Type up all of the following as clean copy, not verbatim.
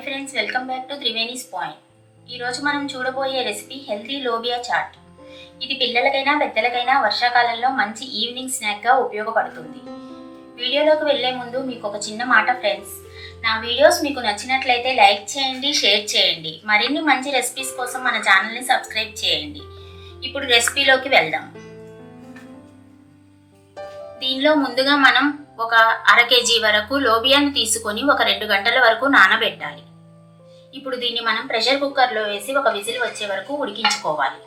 Hi friends, welcome back to Triveni's point. ఈరోజు మనం చూడబోయే రెసిపీ హెల్తీ లోబియా చాట్. ఇది పిల్లలకైనా పెద్దలకైనా వర్షాకాలంలో మంచి ఈవినింగ్ స్నాక్గా ఉపయోగపడుతుంది. వీడియోలోకి వెళ్లే ముందు మీకు ఒక చిన్న మాట ఫ్రెండ్స్, నా వీడియోస్ మీకు నచ్చినట్లయితే లైక్ చేయండి, షేర్ చేయండి. మరిన్ని మంచి రెసిపీస్ కోసం మన ఛానల్ని సబ్స్క్రైబ్ చేయండి. ఇప్పుడు రెసిపీలోకి వెళ్దాం. దీనిలో ముందుగా మనం ఒక అర కేజీ వరకు లోబియాను తీసుకొని ఒక 2 గంటల వరకు నానబెట్టాలి. ఇప్పుడు దీన్ని మనం ప్రెషర్ కుక్కర్లో వేసి ఒక విజిల్ వచ్చే వరకు ఉడికించుకోవాలి.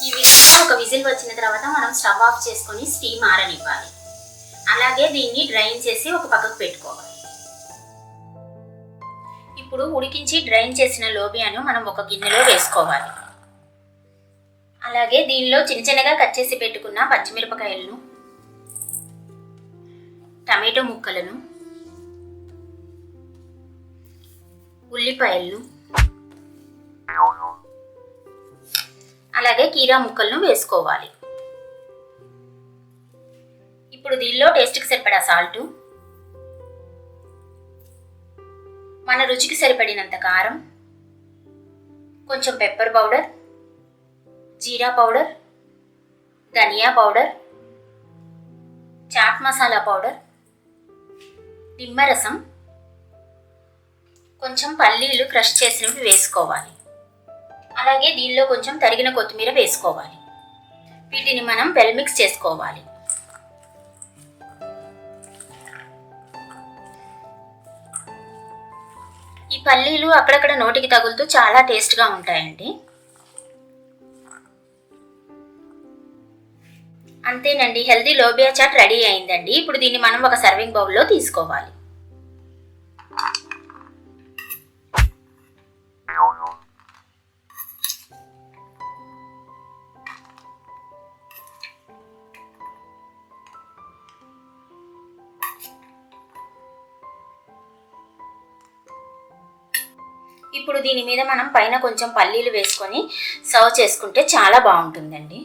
ఈ విధంగా ఒక విజిల్ వచ్చిన తర్వాత మనం స్టవ్ ఆఫ్ చేసుకొని స్టీమ్ ఆరనివ్వాలి. అలాగే దీన్ని డ్రైన్ చేసి ఒక పక్కకు పెట్టుకోవాలి. ఇప్పుడు ఉడికించి డ్రైన్ చేసిన లోబియాను మనం ఒక గిన్నెలో వేసుకోవాలి. అలాగే దీనిలో చిన్న చిన్నగా కట్ చేసి పెట్టుకున్న పచ్చిమిరపకాయలను, టమాటో ముక్కలను, ఉల్లిపాయలను, అలాగే కీరా ముక్కలను వేసుకోవాలి. ఇప్పుడు దీనిలో టేస్ట్కి సరిపడా సాల్టు, మన రుచికి సరిపడినంత కారం, కొంచెం పెప్పర్ పౌడర్, జీరా పౌడర్, ధనియా పౌడర్, చాట్ మసాలా పౌడర్, నిమ్మరసం, కొంచెం పల్లీలు క్రష్ చేసినవి వేసుకోవాలి. అలాగే దీనిలో కొంచెం తరిగిన కొత్తిమీర వేసుకోవాలి. వీటిని మనం వెల్ మిక్స్ చేసుకోవాలి. ఈ పల్లీలు అక్కడక్కడ నోటికి తగులుతూ చాలా టేస్ట్గా ఉంటాయండి. అంతేనండి, హెల్తీ లోబియా చాట్ రెడీ అయిందండి. ఇప్పుడు దీన్ని మనం ఒక సర్వింగ్ బౌల్లో తీసుకోవాలి. ఇప్పుడు దీని మీద మనం పైన కొంచెం పల్లీలు వేసుకొని సర్వ్ చేసుకుంటే చాలా బాగుంటుందండి.